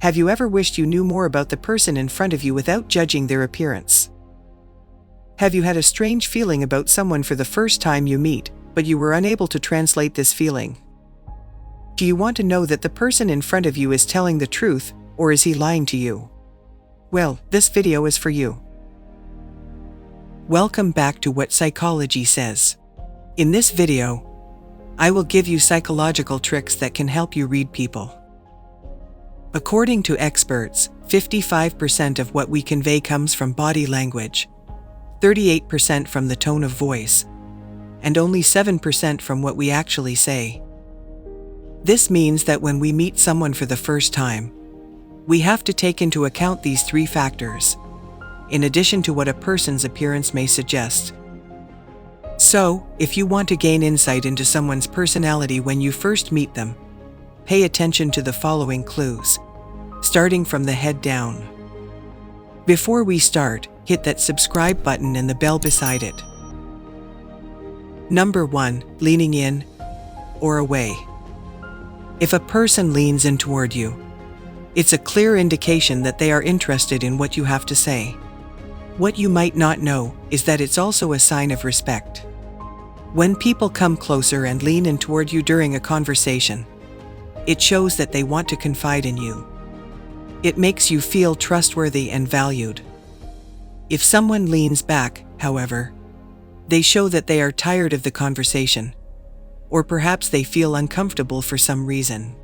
Have you ever wished you knew more about the person in front of you without judging their appearance? Have you had a strange feeling about someone for the first time you meet, but you were unable to translate this feeling? Do you want to know that the person in front of you is telling the truth, or is he lying to you? Well, this video is for you. Welcome back to What Psychology Says. In this video, I will give you psychological tricks that can help you read people. According to experts, 55% of what we convey comes from body language, 38% from the tone of voice, and only 7% from what we actually say. This means that when we meet someone for the first time, we have to take into account these three factors, in addition to what a person's appearance may suggest. So, if you want to gain insight into someone's personality when you first meet them, pay attention to the following clues, starting from the head down. Before we start, hit that subscribe button and the bell beside it. Number 1, leaning in or away. If a person leans in toward you, it's a clear indication that they are interested in what you have to say. What you might not know is that it's also a sign of respect. When people come closer and lean in toward you during a conversation, it shows that they want to confide in you. It makes you feel trustworthy and valued. If someone leans back, however, they show that they are tired of the conversation, or perhaps they feel uncomfortable for some reason.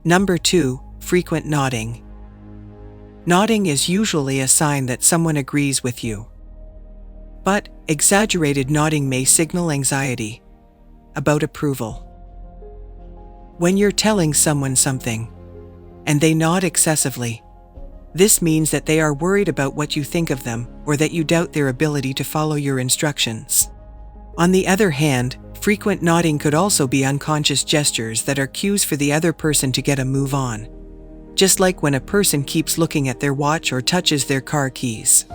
Number 2, frequent nodding. Nodding is usually a sign that someone agrees with you. But exaggerated nodding may signal anxiety about approval. When you're telling someone something, and they nod excessively, this means that they are worried about what you think of them or that you doubt their ability to follow your instructions. On the other hand, frequent nodding could also be unconscious gestures that are cues for the other person to get a move on, just like when a person keeps looking at their watch or touches their car keys.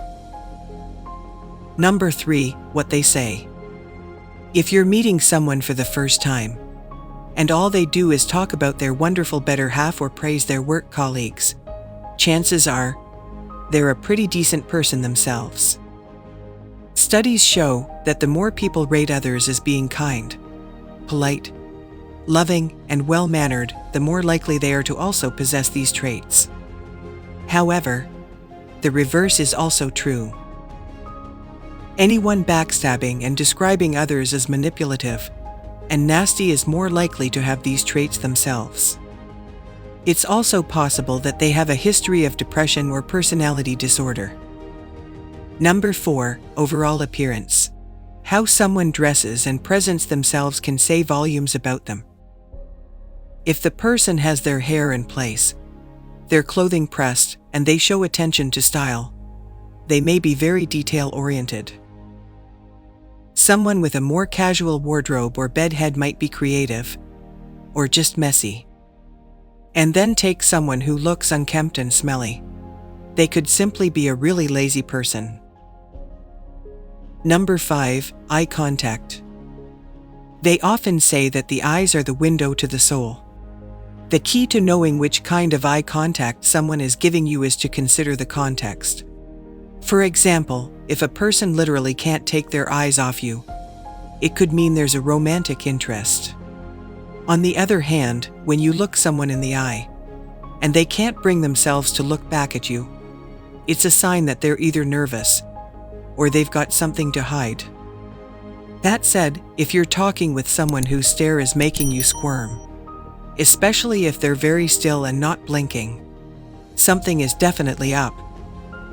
Number 3, what they say. If you're meeting someone for the first time, and all they do is talk about their wonderful better half or praise their work colleagues, chances are they're a pretty decent person themselves. Studies show that the more people rate others as being kind, polite, loving, and well-mannered, the more likely they are to also possess these traits. However, the reverse is also true. Anyone backstabbing and describing others as manipulative and nasty is more likely to have these traits themselves. It's also possible that they have a history of depression or personality disorder. Number 4, overall appearance. How someone dresses and presents themselves can say volumes about them. If the person has their hair in place, their clothing pressed, and they show attention to style, they may be very detail-oriented. Someone with a more casual wardrobe or bedhead might be creative, or just messy. And then take someone who looks unkempt and smelly. They could simply be a really lazy person. Number 5, eye contact. They often say that the eyes are the window to the soul. The key to knowing which kind of eye contact someone is giving you is to consider the context. For example, if a person literally can't take their eyes off you, it could mean there's a romantic interest. On the other hand, when you look someone in the eye, and they can't bring themselves to look back at you, it's a sign that they're either nervous, or they've got something to hide. That said, if you're talking with someone whose stare is making you squirm, especially if they're very still and not blinking, something is definitely up,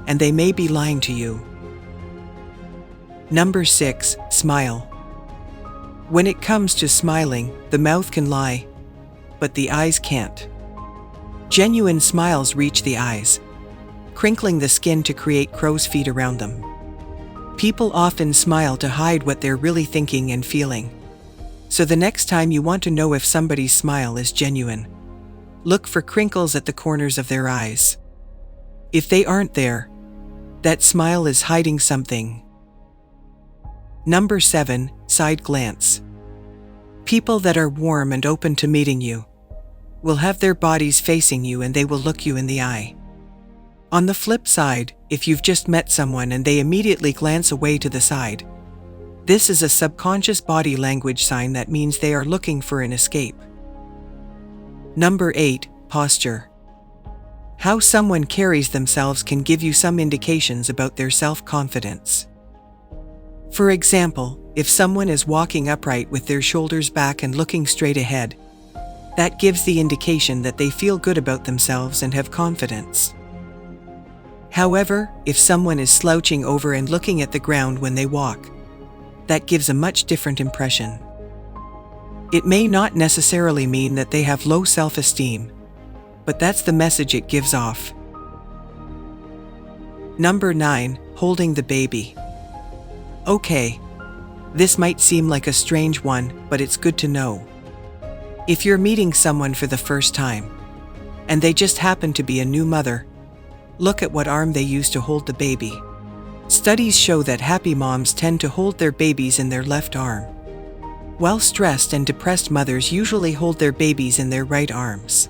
and they may be lying to you. Number 6, smile. When it comes to smiling, the mouth can lie, but the eyes can't. Genuine smiles reach the eyes, crinkling the skin to create crow's feet around them. People often smile to hide what they're really thinking and feeling. So the next time you want to know if somebody's smile is genuine, look for crinkles at the corners of their eyes. If they aren't there, that smile is hiding something. Number 7, side glance. People that are warm and open to meeting you, will have their bodies facing you and they will look you in the eye. On the flip side, if you've just met someone and they immediately glance away to the side, this is a subconscious body language sign that means they are looking for an escape. Number 8. Posture. How someone carries themselves can give you some indications about their self-confidence. For example, if someone is walking upright with their shoulders back and looking straight ahead, that gives the indication that they feel good about themselves and have confidence. However, if someone is slouching over and looking at the ground when they walk, that gives a much different impression. It may not necessarily mean that they have low self-esteem, but that's the message it gives off. Number 9. Holding the baby. Okay, this might seem like a strange one, but it's good to know. If you're meeting someone for the first time, and they just happen to be a new mother, look at what arm they use to hold the baby. Studies show that happy moms tend to hold their babies in their left arm, while stressed and depressed mothers usually hold their babies in their right arms.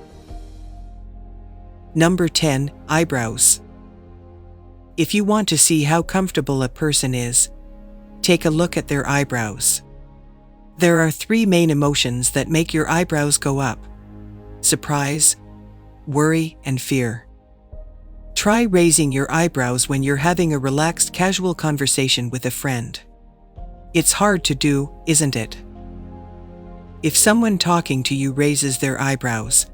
Number 10. Eyebrows. If you want to see how comfortable a person is, take a look at their eyebrows. There are 3 main emotions that make your eyebrows go up: surprise, worry, and fear. Try raising your eyebrows when you're having a relaxed, casual conversation with a friend. It's hard to do, isn't it? If someone talking to you raises their eyebrows,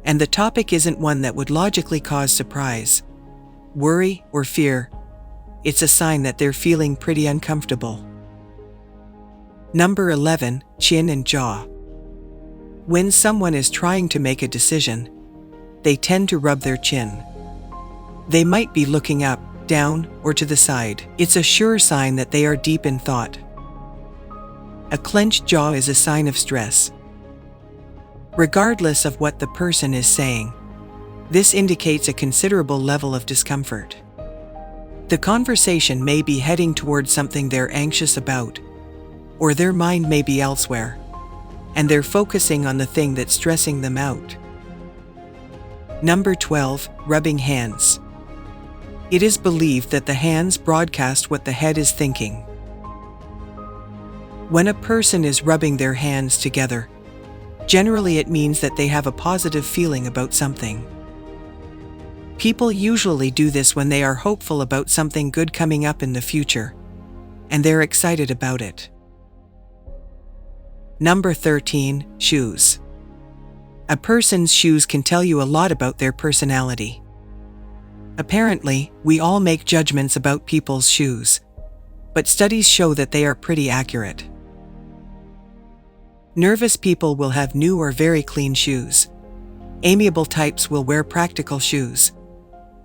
and the topic isn't one that would logically cause surprise, worry, or fear, it's a sign that they're feeling pretty uncomfortable. Number 11. Chin and jaw. When someone is trying to make a decision, they tend to rub their chin. They might be looking up, down, or to the side. It's a sure sign that they are deep in thought. A clenched jaw is a sign of stress. Regardless of what the person is saying, this indicates a considerable level of discomfort. The conversation may be heading towards something they're anxious about, or their mind may be elsewhere, and they're focusing on the thing that's stressing them out. Number 12. Rubbing hands. It is believed that the hands broadcast what the head is thinking. When a person is rubbing their hands together, generally it means that they have a positive feeling about something. People usually do this when they are hopeful about something good coming up in the future, and they're excited about it. Number 13. Shoes. A person's shoes can tell you a lot about their personality. Apparently, we all make judgments about people's shoes, but studies show that they are pretty accurate. Nervous people will have new or very clean shoes. Amiable types will wear practical shoes.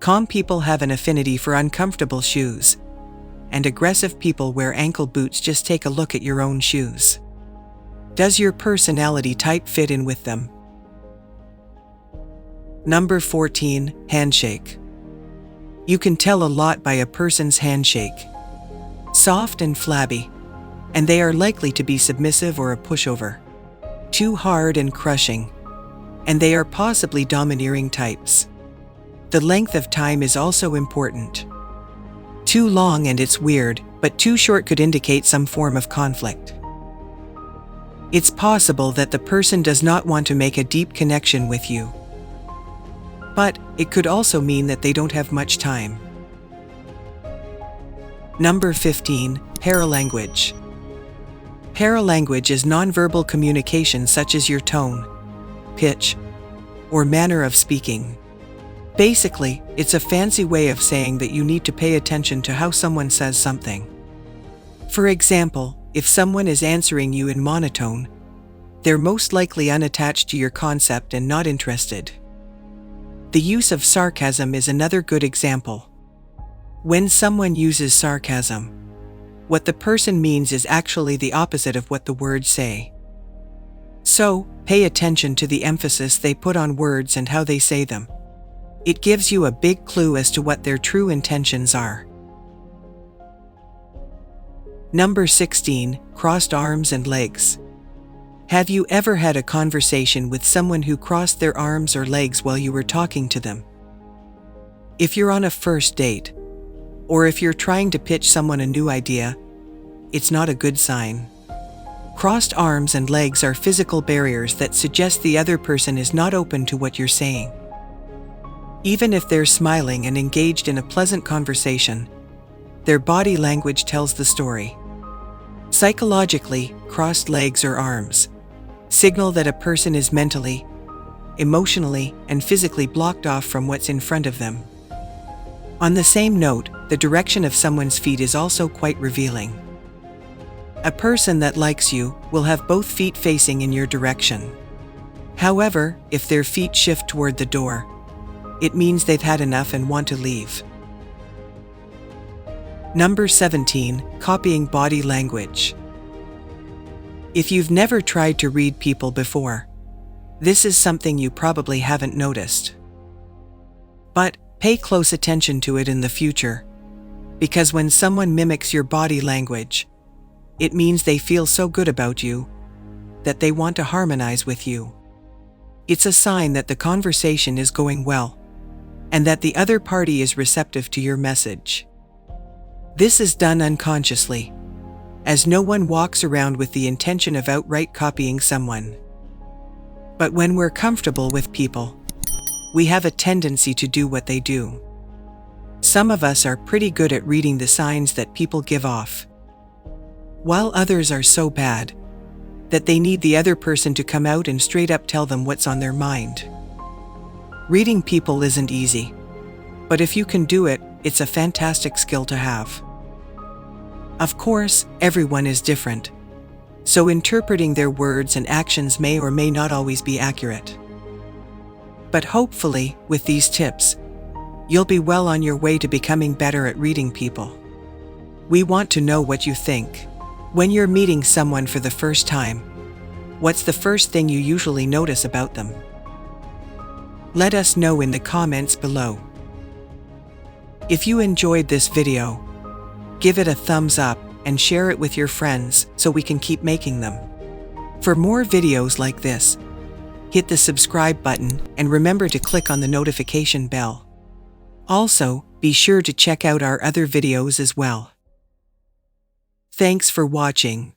Calm people have an affinity for uncomfortable shoes. And aggressive people wear ankle boots. Just take a look at your own shoes. Does your personality type fit in with them? Number 14. Handshake. You can tell a lot by a person's handshake. Soft and flabby, and they are likely to be submissive or a pushover. Too hard and crushing, and they are possibly domineering types. The length of time is also important. Too long and it's weird, but too short could indicate some form of conflict. It's possible that the person does not want to make a deep connection with you, but it could also mean that they don't have much time. Number 15. Paralanguage. Paralanguage is nonverbal communication such as your tone, pitch, or manner of speaking. Basically, it's a fancy way of saying that you need to pay attention to how someone says something. For example, if someone is answering you in monotone, they're most likely unattached to your concept and not interested. The use of sarcasm is another good example. When someone uses sarcasm, what the person means is actually the opposite of what the words say. So, pay attention to the emphasis they put on words and how they say them. It gives you a big clue as to what their true intentions are. Number 16. Crossed arms and legs. Have you ever had a conversation with someone who crossed their arms or legs while you were talking to them? If you're on a first date, or if you're trying to pitch someone a new idea, it's not a good sign. Crossed arms and legs are physical barriers that suggest the other person is not open to what you're saying. Even if they're smiling and engaged in a pleasant conversation, their body language tells the story. Psychologically, crossed legs or arms signal that a person is mentally, emotionally, and physically blocked off from what's in front of them. On the same note, the direction of someone's feet is also quite revealing. A person that likes you will have both feet facing in your direction. However, if their feet shift toward the door, it means they've had enough and want to leave. Number 17, copying body language. If you've never tried to read people before, this is something you probably haven't noticed. But pay close attention to it in the future, because when someone mimics your body language, it means they feel so good about you that they want to harmonize with you. It's a sign that the conversation is going well, and that the other party is receptive to your message. This is done unconsciously, as no one walks around with the intention of outright copying someone. But when we're comfortable with people, we have a tendency to do what they do. Some of us are pretty good at reading the signs that people give off, while others are so bad that they need the other person to come out and straight up tell them what's on their mind. Reading people isn't easy, but if you can do it, it's a fantastic skill to have. Of course, everyone is different, so interpreting their words and actions may or may not always be accurate. But hopefully, with these tips, you'll be well on your way to becoming better at reading people. We want to know what you think. When you're meeting someone for the first time, what's the first thing you usually notice about them? Let us know in the comments below. If you enjoyed this video, give it a thumbs up and share it with your friends so we can keep making them. For more videos like this, hit the subscribe button and remember to click on the notification bell. Also, be sure to check out our other videos as well. Thanks for watching.